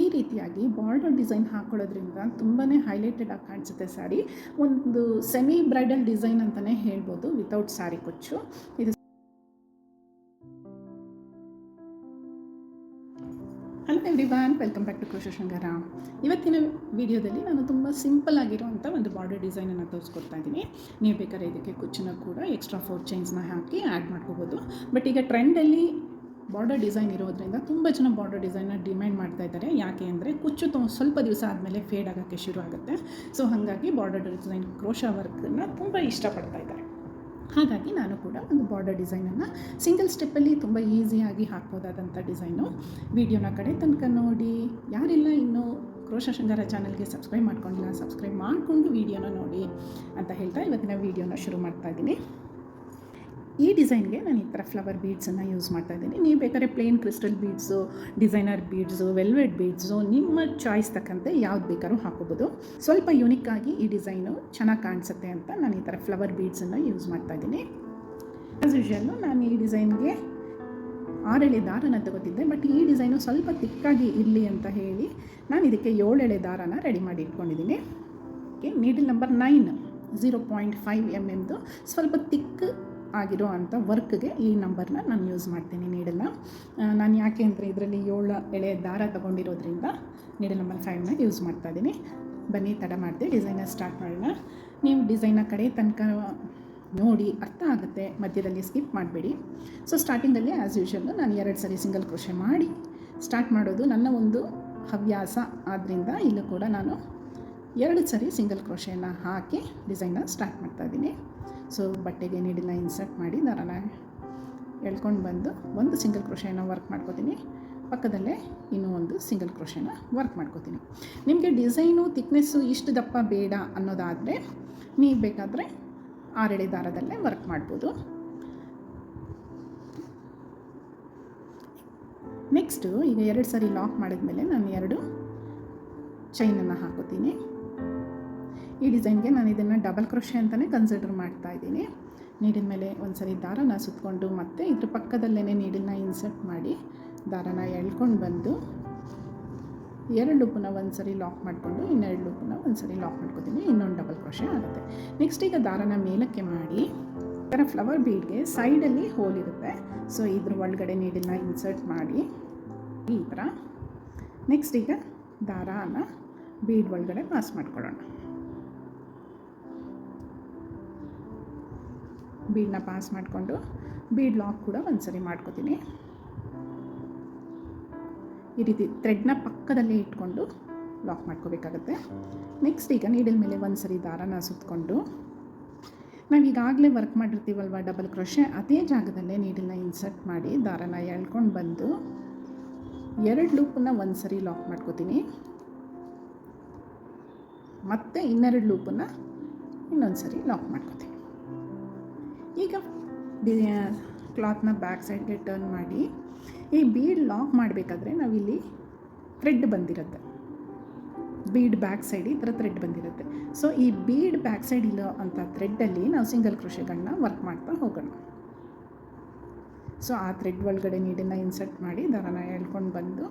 ಈ ರೀತಿಯಾಗಿ border design ಹಾಕೊಳ್ಳೋದ್ರಿಂದ ತುಂಬಾ ಹೈಲೈಟೆಡ್ ಆಗಿ ಕಾಣಿಸುತ್ತೆ ಸ್ಯಾರಿ. ಒಂದು ಸೆಮಿ ಬ್ರೈಡಲ್ ಡಿಸೈನ್ ಅಂತಲೇ ಹೇಳ್ಬೋದು ವಿತೌಟ್ ಸ್ಯಾರಿ ಕುಚ್ಚು. ಇದು hello everyone, welcome back to crochet Shringara. ಇವತ್ತಿನ ವಿಡಿಯೋದಲ್ಲಿ ನಾನು ತುಂಬ ಸಿಂಪಲ್ ಆಗಿರುವಂಥ ಒಂದು ಬಾರ್ಡರ್ ಡಿಸೈನನ್ನು ತೋರಿಸ್ಕೊಡ್ತಾ ಇದ್ದೀನಿ. ನೀವು ಬೇಕಾದ್ರೆ ಇದಕ್ಕೆ ಕುಚ್ಚನ್ನು ಕೂಡ ಎಕ್ಸ್ಟ್ರಾ 4 ಚೈನ್ಸ್ನ ಹಾಕಿ ಆ್ಯಡ್ ಮಾಡ್ಕೋಬೋದು. ಬಟ್ ಈಗ ಟ್ರೆಂಡಲ್ಲಿ ಬಾರ್ಡರ್ ಡಿಸೈನ್ ಇರೋದ್ರಿಂದ ತುಂಬ ಜನ ಬಾರ್ಡರ್ ಡಿಸೈನ್ನ ಡಿಮ್ಯಾಂಡ್ ಮಾಡ್ತಾ ಇದ್ದಾರೆ. ಯಾಕೆ ಅಂದರೆ ಕುಚ್ಚು ಸ್ವಲ್ಪ ದಿವಸ ಆದಮೇಲೆ ಫೇಡ್ ಆಗೋಕ್ಕೆ ಶುರು ಆಗುತ್ತೆ. ಸೊ ಹಾಗಾಗಿ ಬಾರ್ಡರ್ ಡಿಸೈನ್ ಕ್ರೋಶಾ ವರ್ಕನ್ನು ತುಂಬ ಇಷ್ಟಪಡ್ತಾ ಇದ್ದಾರೆ. ಹಾಗಾಗಿ ನಾನು ಕೂಡ ಒಂದು ಬಾರ್ಡರ್ ಡಿಸೈನನ್ನು ಸಿಂಗಲ್ ಸ್ಟೆಪ್ಪಲ್ಲಿ ತುಂಬ ಈಸಿಯಾಗಿ ಹಾಕ್ಬೋದಾದಂಥ ಡಿಸೈನು. ವಿಡಿಯೋನ ಕಡೆ ತನಕ ನೋಡಿ. ಯಾರೆಲ್ಲ ಇನ್ನೂ ಕ್ರೋಶಾ ಶೃಂಗಾರ ಚಾನಲ್ಗೆ ಸಬ್ಸ್ಕ್ರೈಬ್ ಮಾಡ್ಕೊಂಡಿಲ್ಲ, ಸಬ್ಸ್ಕ್ರೈಬ್ ಮಾಡಿಕೊಂಡು ವಿಡಿಯೋನ ನೋಡಿ ಅಂತ ಹೇಳ್ತಾ ಇವತ್ತಿನ ವಿಡಿಯೋನ ಶುರು ಮಾಡ್ತಾ ಇದ್ದೀನಿ. ಈ ಡಿಸೈನ್ಗೆ ನಾನು ಈ ಥರ ಫ್ಲವರ್ ಬೀಡ್ಸನ್ನು ಯೂಸ್ ಮಾಡ್ತಾ ಇದ್ದೀನಿ. ನೀವು ಬೇಕಾದ್ರೆ plain crystal beads, designer beads, velvet beads, ನಿಮ್ಮ ಚಾಯ್ಸ್ ತಕ್ಕಂತೆ ಯಾವ್ದು ಬೇಕಾದ್ರೂ ಹಾಕೋಬೋದು. ಸ್ವಲ್ಪ ಯುನಿಕ್ಕಾಗಿ ಈ ಡಿಸೈನು ಚೆನ್ನಾಗಿ ಕಾಣಿಸುತ್ತೆ ಅಂತ ನಾನು ಈ ಥರ ಫ್ಲವರ್ ಬೀಡ್ಸನ್ನು ಯೂಸ್ ಮಾಡ್ತಾ ಇದ್ದೀನಿ. ಆ್ಯಸ್ ಯೂಶುವಲ್ಲು ನಾನು ಈ ಡಿಸೈನ್ಗೆ 6 ಎಳೆ ದಾರನ ತಗೋತಿದ್ದೆ. ಬಟ್ ಈ ಡಿಸೈನು ಸ್ವಲ್ಪ ತಿಕ್ಕಾಗಿ ಇರಲಿ ಅಂತ ಹೇಳಿ ನಾನು ಇದಕ್ಕೆ 7 ಎಳೆ ದಾರನ ರೆಡಿ ಮಾಡಿ ಇಟ್ಕೊಂಡಿದ್ದೀನಿ. ನೀಡಲ್ ನಂಬರ್ 9 0.5 mm ಸ್ವಲ್ಪ ತಿಕ್ ಆಗಿರೋ ಅಂಥ ವರ್ಕ್ಗೆ ಈ ನಂಬರ್ನ ನಾನು ಯೂಸ್ ಮಾಡ್ತೀನಿ. ನೀಡಲ್ನ ನಾನು ಯಾಕೆ ಅಂದರೆ ಇದರಲ್ಲಿ 7 ಎಳೆ ದಾರ ತೊಗೊಂಡಿರೋದ್ರಿಂದ ನೀಡಲ್ ನಂಬರ್ 5ನ ಯೂಸ್ ಮಾಡ್ತಾ ಇದ್ದೀನಿ. ಬನ್ನಿ ತಡ ಮಾಡಿದೆ ಡಿಸೈನ ಸ್ಟಾರ್ಟ್ ಮಾಡೋಣ. ನೀವು ಡಿಸೈನ ಕಡೆ ತನಕ ನೋಡಿ ಅರ್ಥ ಆಗುತ್ತೆ, ಮಧ್ಯದಲ್ಲಿ ಸ್ಕಿಪ್ ಮಾಡಬೇಡಿ. ಸೊ ಸ್ಟಾರ್ಟಿಂಗಲ್ಲಿ ಆ್ಯಸ್ ಯೂಶುವಲ್ ನಾನು 2 ಸರಿ ಸಿಂಗಲ್ ಕ್ರೋಶೆ ಮಾಡಿ ಸ್ಟಾರ್ಟ್ ಮಾಡೋದು ನನ್ನ ಒಂದು ಹವ್ಯಾಸ. ಆದ್ದರಿಂದ ಇಲ್ಲೂ ಕೂಡ ನಾನು 2 ಸರಿ ಸಿಂಗಲ್ ಕ್ರೋಶೆಯನ್ನು ಹಾಕಿ ಡಿಸೈನ್ನ ಸ್ಟಾರ್ಟ್ ಮಾಡ್ತಾಯಿದ್ದೀನಿ. ಸೊ ಬಟ್ಟೆಗೆ ನೀಡಲ್ನ ಇನ್ಸರ್ಟ್ ಮಾಡಿ ದಾರನ ಎಳ್ಕೊಂಡು ಬಂದು ಒಂದು ಸಿಂಗಲ್ ಕ್ರೋಶೆಯನ್ನು ವರ್ಕ್ ಮಾಡ್ಕೋತೀನಿ. ಪಕ್ಕದಲ್ಲೇ ಇನ್ನೂ ಒಂದು ಸಿಂಗಲ್ ಕ್ರೋಶೆನ ವರ್ಕ್ ಮಾಡ್ಕೋತೀನಿ. ನಿಮಗೆ ಡಿಸೈನು ತಿಕ್ನೆಸ್ಸು ಇಷ್ಟು ದಪ್ಪ ಬೇಡ ಅನ್ನೋದಾದರೆ ನೀವು ಬೇಕಾದರೆ 6 ಎಳೆ ದಾರದಲ್ಲೇ ವರ್ಕ್ ಮಾಡ್ಬೋದು. ನೆಕ್ಸ್ಟು ಈಗ 2 ಸರಿ ಲಾಕ್ ಮಾಡಿದ್ಮೇಲೆ ನಾನು 2 ಚೈನನ್ನು ಹಾಕೋತೀನಿ. ಈ ಡಿಸೈನ್ಗೆ ನಾನು ಇದನ್ನು ಡಬಲ್ ಕ್ರೋಶೆ ಅಂತಲೇ ಕನ್ಸಿಡರ್ ಮಾಡ್ತಾ ಇದ್ದೀನಿ. ನೀಡಿನ ಮೇಲೆ ಒಂದು ಸರಿ ದಾರನ ಸುತ್ತಕೊಂಡು ಮತ್ತು ಇದ್ರ ಪಕ್ಕದಲ್ಲೇ ನೀಡಲ್ನ ಇನ್ಸರ್ಟ್ ಮಾಡಿ ದಾರನ ಎಳ್ಕೊಂಡು ಬಂದು 2 ಲೂಪನ್ನ ಒಂದು ಸರಿ ಲಾಕ್ ಮಾಡಿಕೊಂಡು 2 ಲೂಪನ್ನ ಒಂದು ಸರಿ ಲಾಕ್ ಮಾಡ್ಕೊತೀನಿ. ಇನ್ನೊಂದು ಡಬಲ್ ಕ್ರೋಶೆ ಆಗುತ್ತೆ. ನೆಕ್ಸ್ಟ್ ಈಗ ದಾರನ ಮೇಲಕ್ಕೆ ಮಾಡಿ ಈ ಥರ ಫ್ಲವರ್ ಬೀಡ್ಗೆ ಸೈಡಲ್ಲಿ ಹೋಲ್ ಇರುತ್ತೆ. ಸೊ ಇದ್ರ ಒಳಗಡೆ ನೀಡಲ್ನ ಇನ್ಸರ್ಟ್ ಮಾಡಿ ಈ ಥರ ನೆಕ್ಸ್ಟ್ ಈಗ ದಾರಾನ ಬೀಡ್ ಒಳಗಡೆ ಪಾಸ್ ಮಾಡ್ಕೊಳ್ಳೋಣ. ಬೀಡನ್ನ ಪಾಸ್ ಮಾಡಿಕೊಂಡು ಬೀಡ್ ಲಾಕ್ ಕೂಡ ಒಂದು ಸರಿ ಮಾಡ್ಕೋತೀನಿ. ಈ ರೀತಿ ಥ್ರೆಡ್ನ ಪಕ್ಕದಲ್ಲೇ ಇಟ್ಕೊಂಡು ಲಾಕ್ ಮಾಡ್ಕೋಬೇಕಾಗತ್ತೆ. ನೆಕ್ಸ್ಟ್ ಈಗ ನೀಡಲ್ ಮೇಲೆ ಒಂದು ಸರಿ ದಾರನ ಸುತ್ತಕೊಂಡು ನಾವು ಈಗಾಗಲೇ ವರ್ಕ್ ಮಾಡಿರ್ತೀವಲ್ವ ಡಬಲ್ ಕ್ರೋಶೆ, ಅದೇ ಜಾಗದಲ್ಲೇ ನೀಡಲ್ನ ಇನ್ಸರ್ಟ್ ಮಾಡಿ ದಾರನ ಎಳ್ಕೊಂಡು ಬಂದು 2 ಲೂಪನ್ನ ಒಂದು ಸರಿ ಲಾಕ್ ಮಾಡ್ಕೋತೀನಿ. ಮತ್ತು 2 ಲೂಪನ್ನ ಇನ್ನೊಂದು ಸರಿ ಲಾಕ್ ಮಾಡ್ಕೋತೀನಿ. ಈಗ ಕ್ಲಾತ್ನ ಬ್ಯಾಕ್ ಸೈಡ್ಗೆ ಟರ್ನ್ ಮಾಡಿ ಈ ಬೀಡ್ ಲಾಕ್ ಮಾಡಬೇಕಾದ್ರೆ ನಾವಿಲ್ಲಿ ಥ್ರೆಡ್ ಬಂದಿರುತ್ತೆ. ಬೀಡ್ ಬ್ಯಾಕ್ ಸೈಡ್ ಈ ಥರ ಥ್ರೆಡ್ ಬಂದಿರುತ್ತೆ. ಸೊ ಈ ಬೀಡ್ ಬ್ಯಾಕ್ ಸೈಡ್ ಇರೋ ಅಂಥ ಥ್ರೆಡ್ಡಲ್ಲಿ ನಾವು ಸಿಂಗಲ್ ಕ್ರೋಶೆಗಳನ್ನ ವರ್ಕ್ ಮಾಡ್ತಾ ಹೋಗೋಣ. ಸೊ ಆ ಥ್ರೆಡ್ ಒಳಗಡೆ ನೀಡನ್ನು ಇನ್ಸರ್ಟ್ ಮಾಡಿ ದಾರನ ಎಳ್ಕೊಂಡು ಬಂದು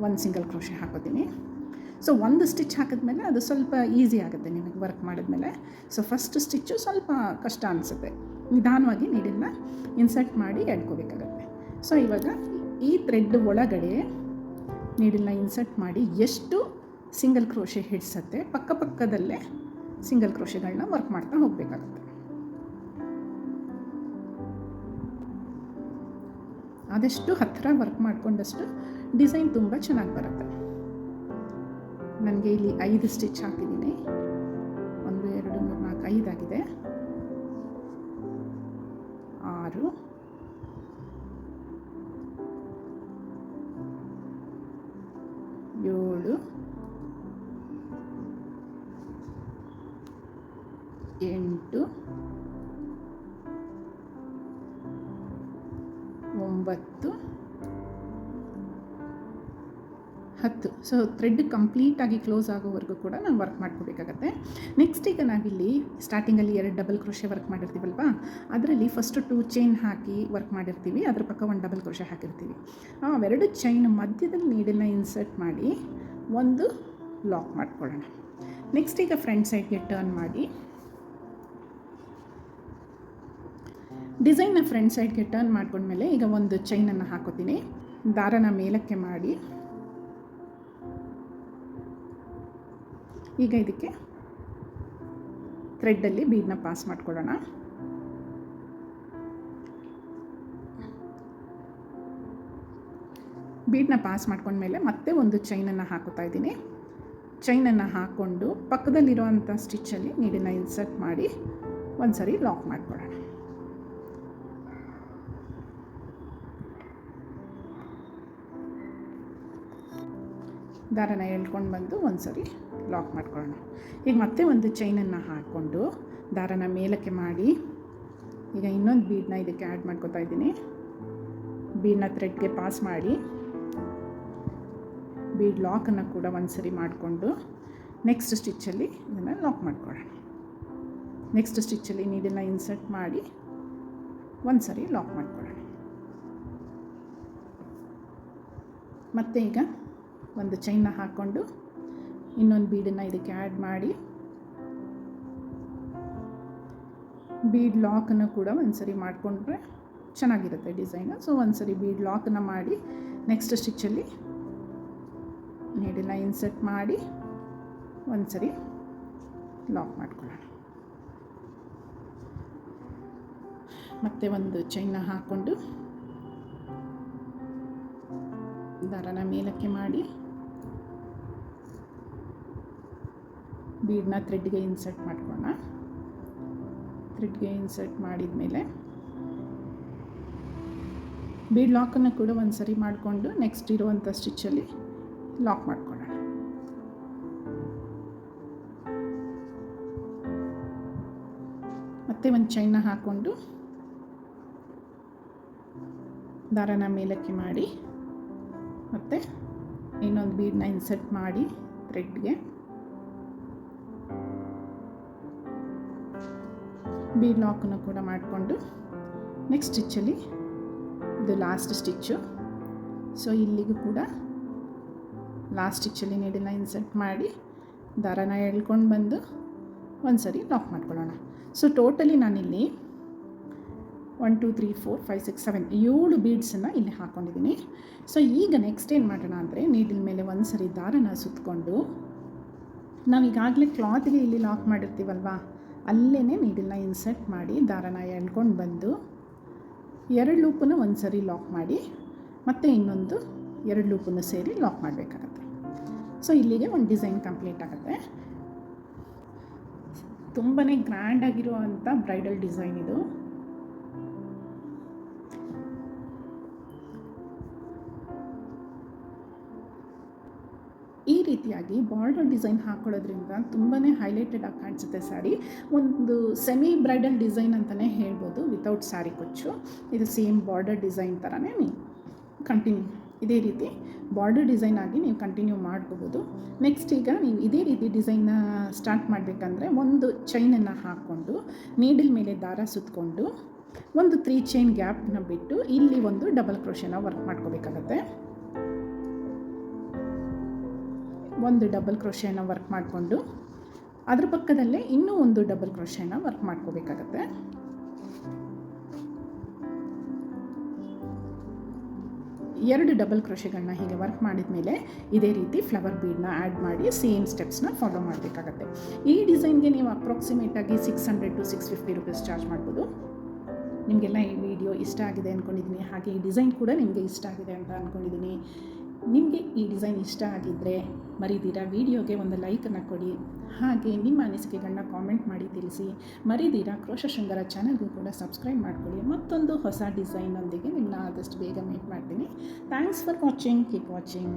ಒಂದು ಸಿಂಗಲ್ ಕ್ರೋಶೆ ಹಾಕೋತೀನಿ. ಸೊ ಒಂದು ಸ್ಟಿಚ್ ಹಾಕಿದ್ಮೇಲೆ ಅದು ಸ್ವಲ್ಪ ಈಸಿ ಆಗುತ್ತೆ ನಿಮಗೆ ವರ್ಕ್ ಮಾಡಿದ್ಮೇಲೆ. ಸೊ ಫಸ್ಟ್ ಸ್ಟಿಚ್ಚು ಸ್ವಲ್ಪ ಕಷ್ಟ ಅನಿಸುತ್ತೆ. ನಿಧಾನವಾಗಿ ನೀಡನ್ನ ಇನ್ಸರ್ಟ್ ಮಾಡಿ ಎಳ್ಕೋಬೇಕಾಗತ್ತೆ. ಸೊ ಇವಾಗ ಈ ಥ್ರೆಡ್ ಒಳಗಡೆ ನೀಡನ್ನ ಇನ್ಸರ್ಟ್ ಮಾಡಿ ಎಷ್ಟು ಸಿಂಗಲ್ ಕ್ರೋಶೆ ಹಿಡಿಸುತ್ತೆ ಪಕ್ಕದಲ್ಲೇ ಸಿಂಗಲ್ ಕ್ರೋಶೆಗಳನ್ನ ವರ್ಕ್ ಮಾಡ್ತಾ ಹೋಗಬೇಕಾಗತ್ತೆ. ಆದಷ್ಟು ಹತ್ತಿರ ವರ್ಕ್ ಮಾಡಿಕೊಂಡಷ್ಟು ಡಿಸೈನ್ ತುಂಬ ಚೆನ್ನಾಗಿ ಬರುತ್ತೆ. ನನಗೆ ಇಲ್ಲಿ 5 ಸ್ಟಿಚ್ ಹಾಕಿದ್ದೀನಿ. 1 2 3 4 5 ಆಗಿದೆ. 6 7 8 9 10. ಸೊ ಥ್ರೆಡ್ ಕಂಪ್ಲೀಟಾಗಿ ಕ್ಲೋಸ್ ಆಗೋವರೆಗೂ ಕೂಡ ನಾವು ವರ್ಕ್ ಮಾಡ್ಕೋಬೇಕಾಗತ್ತೆ. ನೆಕ್ಸ್ಟ್ ಈಗ ನಾವಿಲ್ಲಿ ಸ್ಟಾರ್ಟಿಂಗಲ್ಲಿ 2 ಡಬಲ್ ಕ್ರೋಶೆ ವರ್ಕ್ ಮಾಡಿರ್ತೀವಲ್ವ, ಅದರಲ್ಲಿ ಫಸ್ಟು 2 ಚೈನ್ ಹಾಕಿ ವರ್ಕ್ ಮಾಡಿರ್ತೀವಿ, ಅದ್ರ ಪಕ್ಕ 1 ಡಬಲ್ ಕ್ರೋಶೆ ಹಾಕಿರ್ತೀವಿ. ಅವೆರಡು ಚೈನ್ ಮಧ್ಯದಲ್ಲಿ ನೀಡನ್ನು ಇನ್ಸರ್ಟ್ ಮಾಡಿ ಒಂದು ಲಾಕ್ ಮಾಡ್ಕೊಳ್ಳೋಣ. ನೆಕ್ಸ್ಟ್ ಈಗ ಫ್ರಂಟ್ ಸೈಡ್ಗೆ ಟರ್ನ್ ಮಾಡಿ ಡಿಸೈನ್ನ ಫ್ರಂಟ್ ಸೈಡ್ಗೆ ಟರ್ನ್ ಮಾಡ್ಕೊಂಡ್ಮೇಲೆ ಈಗ ಒಂದು ಚೈನನ್ನು ಹಾಕೋತೀನಿ. ದಾರನ ಮೇಲಕ್ಕೆ ಮಾಡಿ ಈಗ ಇದಕ್ಕೆ ಥ್ರೆಡ್ಡಲ್ಲಿ ಬೀಡನ್ನ ಪಾಸ್ ಮಾಡ್ಕೊಳ್ಳೋಣ. ಬೀಡನ್ನ ಪಾಸ್ ಮಾಡ್ಕೊಂಡ್ಮೇಲೆ ಮತ್ತೆ ಒಂದು ಚೈನನ್ನು ಹಾಕೋತಾ ಇದ್ದೀನಿ. ಚೈನನ್ನು ಹಾಕ್ಕೊಂಡು ಪಕ್ಕದಲ್ಲಿರುವಂಥ ಸ್ಟಿಚ್ಚಲ್ಲಿ ನೀಡನ್ನು ಇನ್ಸರ್ಟ್ ಮಾಡಿ ಒಂದು ಸರಿ ಲಾಕ್ ಮಾಡ್ಕೊಳ್ಳೋಣ. ದಾರನ ಎಳ್ಕೊಂಡು ಬಂದು ಒಂದು ಸರಿ ಲಾಕ್ ಮಾಡ್ಕೊಳ್ಳೋಣ. ಈಗ ಮತ್ತೆ ಒಂದು ಚೈನನ್ನು ಹಾಕ್ಕೊಂಡು ದಾರನ ಮೇಲಕ್ಕೆ ಮಾಡಿ ಈಗ ಇನ್ನೊಂದು ಬೀಡನ್ನ ಇದಕ್ಕೆ ಆ್ಯಡ್ ಮಾಡ್ಕೊತಾ ಇದ್ದೀನಿ. ಬೀಡನ್ನ ಥ್ರೆಡ್ಗೆ ಪಾಸ್ ಮಾಡಿ ಬೀಡ್ ಲಾಕನ್ನು ಕೂಡ ಒಂದು ಸರಿ ಮಾಡಿಕೊಂಡು ನೆಕ್ಸ್ಟ್ ಸ್ಟಿಚ್ಚಲ್ಲಿ ಇದನ್ನು ಲಾಕ್ ಮಾಡ್ಕೊಳ್ಳೋಣ. ನೆಕ್ಸ್ಟ್ ಸ್ಟಿಚ್ಚಲ್ಲಿ ನೀಡನ್ನು ಇನ್ಸರ್ಟ್ ಮಾಡಿ ಒಂದು ಸರಿ ಲಾಕ್ ಮಾಡ್ಕೊಳ್ಳೋಣ. ಮತ್ತು ಈಗ ಒಂದು ಚೈನ್ನ ಹಾಕ್ಕೊಂಡು ಇನ್ನೊಂದು ಬೀಡನ್ನು ಇದಕ್ಕೆ ಆ್ಯಡ್ ಮಾಡಿ ಬೀಡ್ ಲಾಕನ್ನು ಕೂಡ ಒಂದು ಸರಿ ಮಾಡಿಕೊಂಡ್ರೆ ಚೆನ್ನಾಗಿರುತ್ತೆ ಡಿಸೈನು. ಸೊ ಒಂದು ಸರಿ ಬೀಡ್ ಲಾಕನ್ನು ಮಾಡಿ ನೆಕ್ಸ್ಟ್ ಸ್ಟಿಚ್ಚಲ್ಲಿ ನೀಡನ್ನು ಇನ್ಸರ್ಟ್ ಮಾಡಿ ಒಂದು ಸರಿ ಲಾಕ್ ಮಾಡ್ಕೊಳ್ಳೋಣ. ಮತ್ತೆ ಒಂದು ಚೈನ್ನ ಹಾಕ್ಕೊಂಡು ದಾರನ ಮೇಲಕ್ಕೆ ಮಾಡಿ ಬೀಡನ್ನ ಥ್ರೆಡ್ಗೆ ಇನ್ಸರ್ಟ್ ಮಾಡ್ಕೊಳ್ಳೋಣ. ಥ್ರೆಡ್ಗೆ ಇನ್ಸರ್ಟ್ ಮಾಡಿದ ಮೇಲೆ ಬೀಡ್ ಲಾಕನ್ನು ಕೂಡ ಒಂದು ಸರಿ ಮಾಡಿಕೊಂಡು ನೆಕ್ಸ್ಟ್ ಇರುವಂಥ ಸ್ಟಿಚ್ಚಲ್ಲಿ ಲಾಕ್ ಮಾಡ್ಕೊಳ್ಳೋಣ. ಮತ್ತೆ ಒಂದು ಚೈನ್ನ ಹಾಕ್ಕೊಂಡು ದಾರನ ಮೇಲಕ್ಕೆ ಮಾಡಿ ಮತ್ತು ಇನ್ನೊಂದು ಬೀಡನ್ನ ಇನ್ಸರ್ಟ್ ಮಾಡಿ ಥ್ರೆಡ್ಗೆ ಬೀಡ್ ಲಾಕನ್ನು ಕೂಡ ಮಾಡಿಕೊಂಡು ನೆಕ್ಸ್ಟ್ ಸ್ಟಿಚ್ಚಲ್ಲಿ ಇದು ಲಾಸ್ಟ್ ಸ್ಟಿಚ್ಚು. ಸೊ ಇಲ್ಲಿಗೂ ಕೂಡ ಲಾಸ್ಟ್ ಸ್ಟಿಚ್ಚಲ್ಲಿ ನೀಡನ್ನು ಇನ್ಸರ್ಟ್ ಮಾಡಿ ದಾರನ ಎಳ್ಕೊಂಡು ಬಂದು ಒಂದು ಸರಿ ಲಾಕ್ ಮಾಡ್ಕೊಳ್ಳೋಣ. ಸೊ ಟೋಟಲಿ ನಾನಿಲ್ಲಿ 1 2 3 4 5 6 7 7 ಬೀಡ್ಸನ್ನು ಇಲ್ಲಿ ಹಾಕ್ಕೊಂಡಿದ್ದೀನಿ. ಸೊ ಈಗ ನೆಕ್ಸ್ಟ್ ಏನು ಮಾಡೋಣ ಅಂದರೆ ನೀಡಿನ ಮೇಲೆ ಒಂದು ಸರಿ ದಾರನ ಸುತ್ತಕೊಂಡು ನಾವೀಗಾಗಲೇ ಕ್ಲಾತ್ಗೆ ಇಲ್ಲಿ ಲಾಕ್ ಮಾಡಿರ್ತೀವಲ್ವ, ಅಲ್ಲೇ ನೀಡನ್ನ ಇನ್ಸರ್ಟ್ ಮಾಡಿ ದಾರನ ಎಳ್ಕೊಂಡು ಬಂದು 2 ಲೂಪನ್ನು ಒಂದು ಸರಿ ಲಾಕ್ ಮಾಡಿ ಮತ್ತು ಇನ್ನೊಂದು 2 ಲೂಪನ್ನು ಸೇರಿ ಲಾಕ್ ಮಾಡಬೇಕಾಗತ್ತೆ. ಸೊ ಇಲ್ಲಿಗೆ ಒಂದು ಡಿಸೈನ್ ಕಂಪ್ಲೀಟ್ ಆಗುತ್ತೆ. ತುಂಬಾ ಗ್ರ್ಯಾಂಡಾಗಿರುವಂಥ ಬ್ರೈಡಲ್ ಡಿಸೈನ್ ಇದು. ಈ ರೀತಿಯಾಗಿ ಬಾರ್ಡರ್ ಡಿಸೈನ್ ಹಾಕೊಳ್ಳೋದ್ರಿಂದ ತುಂಬಾ ಹೈಲೈಟೆಡ್ ಆಗಿ ಕಾಣಿಸುತ್ತೆ ಸ್ಯಾರಿ. ಒಂದು ಸೆಮಿ ಬ್ರೈಡಲ್ ಡಿಸೈನ್ ಅಂತಲೇ ಹೇಳ್ಬೋದು ವಿತೌಟ್ ಸ್ಯಾರಿ ಕುಚ್ಚು. ಇದು ಸೇಮ್ ಬಾರ್ಡರ್ ಡಿಸೈನ್ ಥರನೇ ಕಂಟಿನ್ಯೂ ಇದೇ ರೀತಿ ಬಾರ್ಡರ್ ಡಿಸೈನ್ ಆಗಿ ನೀವು ಕಂಟಿನ್ಯೂ ಮಾಡ್ಕೋಬೋದು. ನೆಕ್ಸ್ಟ್ ಈಗ ನೀವು ಇದೇ ರೀತಿ ಡಿಸೈನ್ನ ಸ್ಟಾರ್ಟ್ ಮಾಡಬೇಕಂದ್ರೆ ಒಂದು ಚೈನನ್ನು ಹಾಕ್ಕೊಂಡು ನೀಡಲ್ ಮೇಲೆ ದಾರ ಸುತ್ತಕೊಂಡು ಒಂದು 3 ಚೈನ್ ಗ್ಯಾಪ್ನ ಬಿಟ್ಟು ಇಲ್ಲಿ ಒಂದು ಡಬಲ್ ಕ್ರೋಶೆನ ವರ್ಕ್ ಮಾಡ್ಕೋಬೇಕಾಗತ್ತೆ. ಒಂದು ಡಬಲ್ ಕ್ರೋಶೆನ ವರ್ಕ್ ಮಾಡಿಕೊಂಡು ಅದ್ರ ಪಕ್ಕದಲ್ಲೇ ಇನ್ನೂ ಒಂದು ಡಬಲ್ ಕ್ರೋಶೆನ ವರ್ಕ್ ಮಾಡ್ಕೋಬೇಕಾಗತ್ತೆ. ಎರಡು ಡಬಲ್ ಕ್ರೋಶೆಗಳನ್ನ ಹೀಗೆ ವರ್ಕ್ ಮಾಡಿದ ಮೇಲೆ ಇದೇ ರೀತಿ ಫ್ಲವರ್ ಬೀಡನ್ನ ಆ್ಯಡ್ ಮಾಡಿ ಸೇಮ್ ಸ್ಟೆಪ್ಸ್ನ ಫಾಲೋ ಮಾಡಬೇಕಾಗತ್ತೆ. ಈ ಡಿಸೈನ್ಗೆ ನೀವು ಅಪ್ರಾಕ್ಸಿಮೇಟಾಗಿ 600 to 650 ರೂಪೀಸ್ ಚಾರ್ಜ್ ಮಾಡ್ಬೋದು. ನಿಮಗೆಲ್ಲ ಈ ವಿಡಿಯೋ ಇಷ್ಟ ಆಗಿದೆ ಅಂದ್ಕೊಂಡಿದ್ದೀನಿ, ಹಾಗೆ ಈ ಡಿಸೈನ್ ಕೂಡ ನಿಮಗೆ ಇಷ್ಟ ಆಗಿದೆ ಅಂತ ಅಂದ್ಕೊಂಡಿದ್ದೀನಿ. ನಿಮಗೆ ಈ ಡಿಸೈನ್ ಇಷ್ಟ ಆಗಿದ್ದರೆ ಮರಿದಿರ ವಿಡಿಯೋಗೆ ಒಂದು ಲೈಕನ್ನು ಕೊಡಿ, ಹಾಗೆ ನಿಮ್ಮ ಅನಿಸಿಕೆಗಳನ್ನ ಕಾಮೆಂಟ್ ಮಾಡಿ ತಿಳಿಸಿ. ಮರಿದಿರ ಕ್ರೋಶ ಶೃಂಗಾರ ಚಾನಲ್ಗೂ ಕೂಡ ಸಬ್ಸ್ಕ್ರೈಬ್ ಮಾಡ್ಕೊಳ್ಳಿ. ಮತ್ತೊಂದು ಹೊಸ ಡಿಸೈನೊಂದಿಗೆ ನಿಮ್ಮನ್ನ ಆದಷ್ಟು ಬೇಗ ಮೀಟ್ ಮಾಡ್ತೀನಿ. Thanks for watching. Keep watching.